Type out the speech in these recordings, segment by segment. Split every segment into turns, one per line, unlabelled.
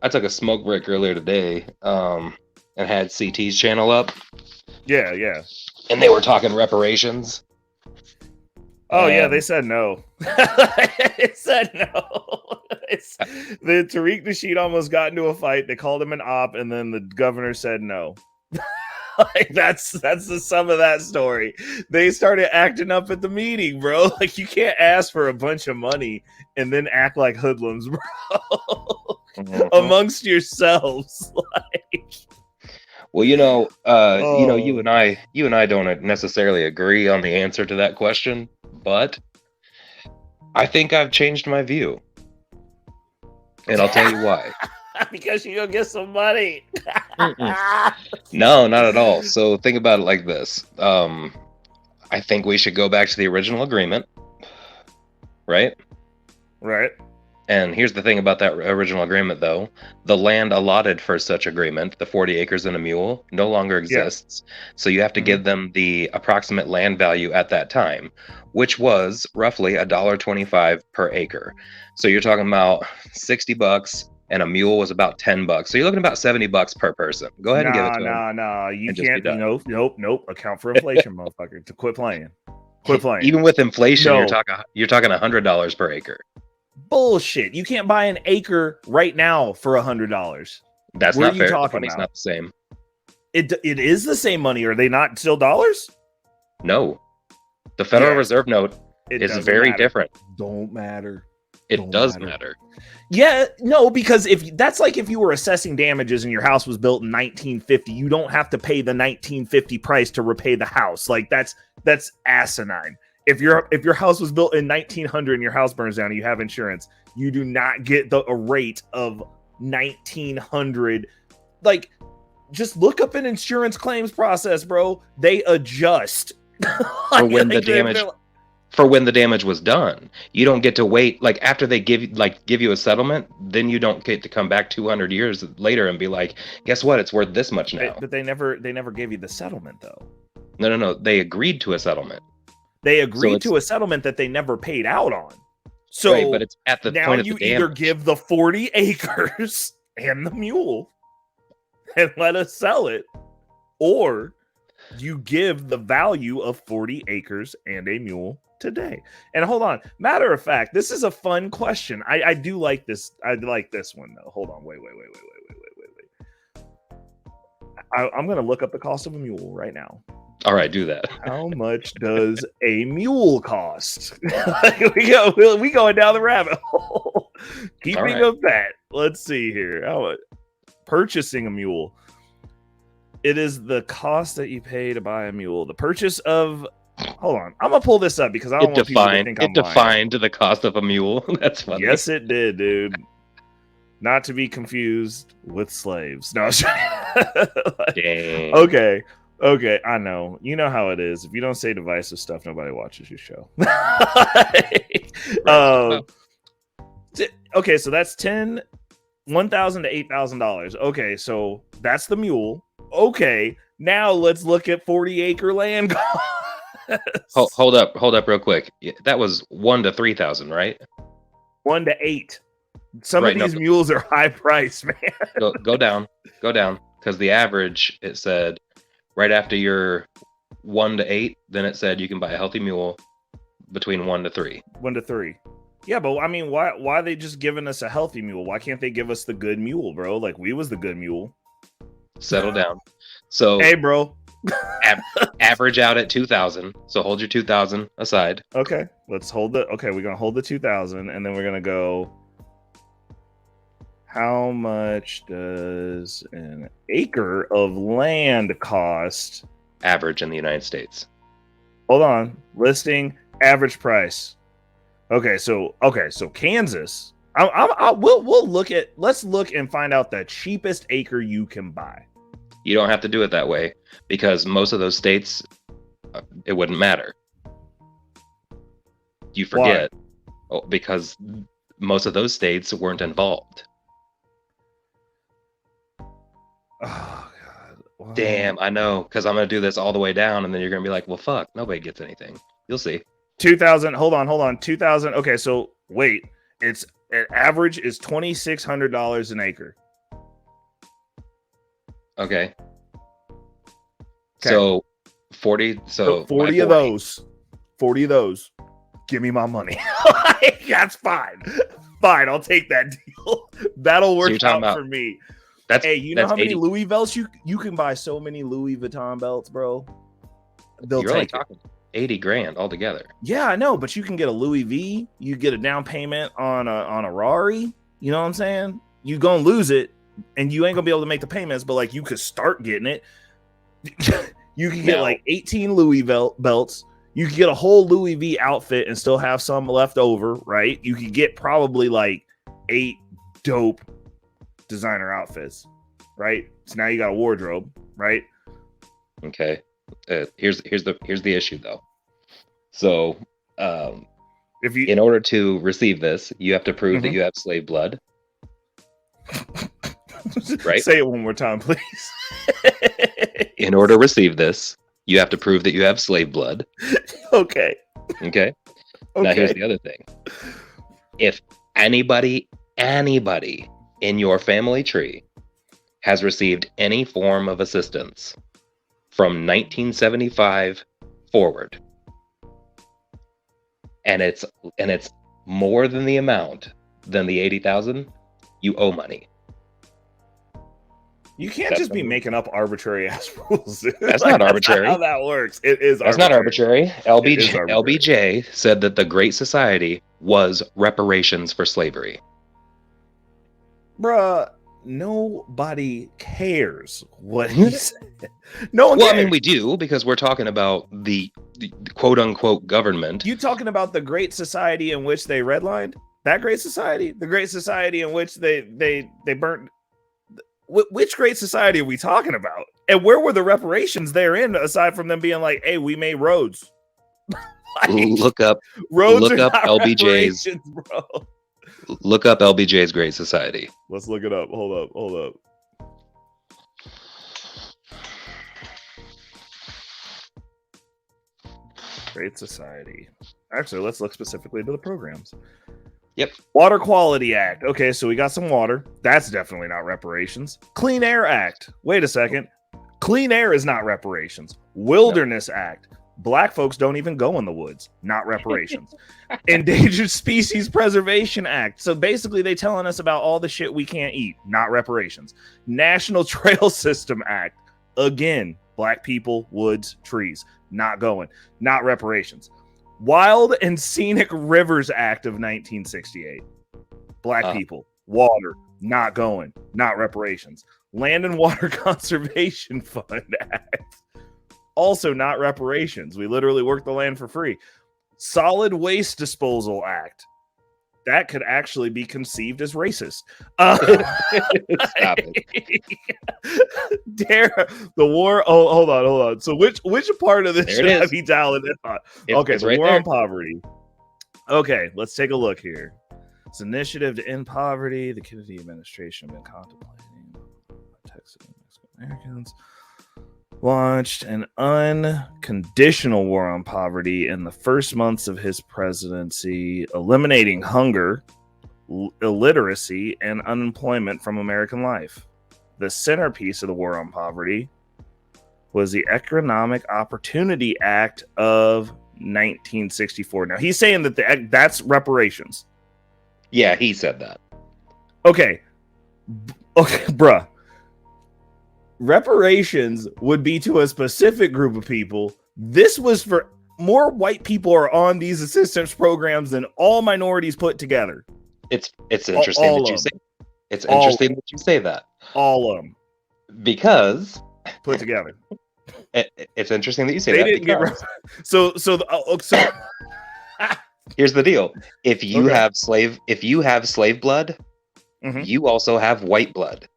took a smoke break earlier today, and had CT's channel up,
Yeah, yeah.
and they were talking reparations.
Oh yeah,
And
they said no. It said no. The Tariq Nasheed almost got into a fight. They called him an op, and then the governor said no. Like that's the sum of that story. They started acting up at the meeting, bro. Like you can't ask for a bunch of money and then act like hoodlums, bro. Amongst yourselves. Like
well, you know, you
oh.
and I don't necessarily agree on the answer to that question, but I think I've changed my view, and I'll tell you why.
Because you're gonna get some money.
No, not at all. So think about it like this. I think we should go back to the original agreement, right?
Right.
And here's the thing about that original agreement, though. The land allotted for such agreement, the 40 acres and a mule, no longer exists. So you have to give them the approximate land value at that time, which was roughly $1.25 per acre. So you're talking about $60, and a mule was about $10. So you're looking about $70 per person. Go ahead and give it to them.
Nah. You
and just be
can't.
done.
Nope. Account for inflation, motherfucker. To quit playing. Quit playing.
Even with inflation,
No.
you're talking $100 per acre.
Bullshit. You can't buy an acre right now for $100.
That's
What
not
are you
fair. The
talking
money's
about?
not the same.
It is the same money. Are they not still dollars?
No. The Federal
Yes.
Reserve note
It
is
doesn't
very
matter.
different.
Don't matter.
It
Don't
does
matter.
matter.
Yeah, no, because if that's like if you were assessing damages and your house was built in 1950, you don't have to pay the 1950 price to repay the house. Like that's asinine. If your house was built in 1900 and your house burns down and you have insurance, you do not get a rate of 1900. Like, just look up an insurance claims process, bro. They adjust
For when the damage was done. You don't get to wait, like, after they give you a settlement, then you don't get to come back 200 years later and be like, guess what, it's worth this much now.
But they never gave you the settlement, though.
No, they agreed to a settlement.
They agreed to a settlement that they never paid out on. So
right, but it's at the
now
point of
you
the damage.
either give the 40 acres and the mule and let us sell it, or you give the value of 40 acres and a mule today. And hold on, matter of fact, this is a fun question. I do like this. I like this one though. Hold on, wait. I'm gonna look up the cost of a mule right now.
All right, do that.
How much does a mule cost? we going down the rabbit hole. Keeping a bet. Let's see here. Purchasing a mule. It is the cost that you pay to buy a mule. The purchase of. Hold on, I'm gonna pull this up because I don't want people to think I'm lying.
It defined the cost of a mule. That's funny.
Yes, it did, dude. Not to be confused with slaves. No.
Dang.
Okay, I know. You know how it is. If you don't say divisive stuff, nobody watches your show. Okay, so that's $1,000 to $8,000. Okay, so that's the mule. Okay, now let's look at 40-acre land.
Hold up real quick. That was 1 to 3,000, right?
1 to 8. Some of these mules are high priced, man.
Go down, because the average, it said right after your 1 to 8, then it said you can buy a healthy mule between 1 to 3.
1 to 3. Yeah, but I mean, why are they just giving us a healthy mule? Why can't they give us the good mule, bro? Like, we was the good mule.
Settle down. So,
hey, bro.
Average out at 2,000. So hold your 2,000 aside.
Okay, let's hold the. Okay, we're gonna hold the 2,000, and then we're gonna go. How much does an acre of land cost?
Average in the United States.
Hold on. Listing average price. Okay, so Kansas. We'll look at. Let's look and find out the cheapest acre you can buy.
You don't have to do it that way because most of those states, it wouldn't matter. You forget. Oh, because most of those states weren't involved.
Oh God! Wow.
Damn, I know. Because I'm gonna do this all the way down, and then you're gonna be like, "Well, fuck, nobody gets anything." You'll see.
2,000. Hold on. 2,000. Okay, so wait. An average is $2,600 an acre.
Okay. So 40.
So
So
40 of those. 40 of those. Give me my money. That's fine. Fine, I'll take that deal. That'll work out for me. Hey, you know how many
80.
Louis belts you can buy? So many Louis Vuitton belts, bro. They'll
You're only
take
talking 80 grand altogether.
Yeah, I know, but you can get a Louis V. You get a down payment on a Rari. You know what I'm saying? You gonna lose it, and you ain't gonna be able to make the payments. But like, you could start getting it. You can get like 18 Louis belts. You could get a whole Louis V outfit and still have some left over, right? You could get probably like 8 dope designer outfits, right? So now you got a wardrobe, right?
Okay. Here's the issue though. So,
if you
in order to receive this, you have to prove that you have slave blood. Right?
Say it one more time, please.
In order to receive this, you have to prove that you have slave blood.
Okay.
Now here's the other thing. If anybody in your family tree has received any form of assistance from 1975 forward, and it's more than the amount than the 80,000, you owe money.
You can't just be making up arbitrary ass rules.
That's not arbitrary.
That's not how that works. It is.
That's not arbitrary. LBJ said that the Great Society was reparations for slavery.
Bruh, nobody cares what he said. No one cares.
I mean, we do, because we're talking about the quote unquote government.
You talking about the Great Society in which they redlined? That Great Society? The Great Society in which they burnt. Which Great Society are we talking about? And where were the reparations therein, aside from them being like, hey, we made roads?
Look up LBJ's,
bro.
Look up LBJ's Great Society.
Let's look it up. Hold up. Great Society. Actually, let's look specifically to the programs.
Yep.
Water Quality Act. Okay, so we got some water. That's definitely not reparations. Clean Air Act. Wait a second. Clean air is not reparations. Wilderness Act. Black folks don't even go in the woods. Not reparations. Endangered Species Preservation Act. So basically, they telling us about all the shit we can't eat. Not reparations. National Trail System Act. Again, black people, woods, trees. Not going. Not reparations. Wild and Scenic Rivers Act of 1968. Black people, water, not going, not reparations. Land and Water Conservation Fund Act. Also not reparations. We literally work the land for free. Solid Waste Disposal Act. That could actually be conceived as racist.
Stop it.
The war. Oh, hold on. So which part of this should I be dialing in on? Okay, the war on poverty. Okay, let's take a look here. It's an initiative to end poverty. The Kennedy administration have been contemplating Texas Americans launched an unconditional war on poverty in the first months of his presidency, eliminating hunger, illiteracy, and unemployment from American life. The centerpiece of the war on poverty was the Economic Opportunity Act of 1964. Now, he's saying that that's reparations.
Yeah, he said that.
Okay, bruh. Reparations would be to a specific group of people. This was for more white people are on these assistance programs than all minorities put together.
It's interesting that you say. It's interesting that you say that.
All of them,
because
put together.
It's interesting that you say that.
Didn't get so.
Here's the deal: if you have slave blood, you also have white blood.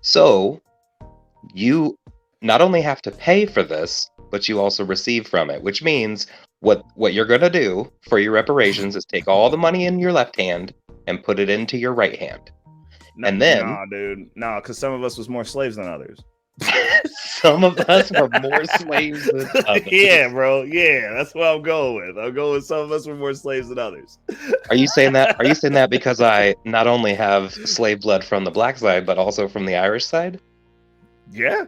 So you not only have to pay for this, but you also receive from it, which means what you're going to do for your reparations is take all the money in your left hand and put it into your right hand. And then...
Nah, because some of us was more slaves than others.
Some of us were more slaves than others.
Yeah, bro. Yeah, that's what I'm going with. I'm going with some of us were more slaves than others.
Are you saying that? Are you saying that because I not only have slave blood from the black side, but also from the Irish side?
Yeah.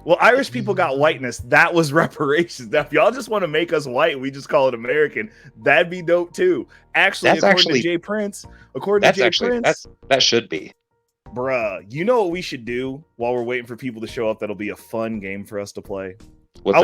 Well, Irish people got whiteness. That was reparations. Now, if y'all just want to make us white and we just call it American, that'd be dope too. According to Jay Prince,
that should be.
Bruh, you know what we should do while we're waiting for people to show up? That'll be a fun game for us to play.
What's that?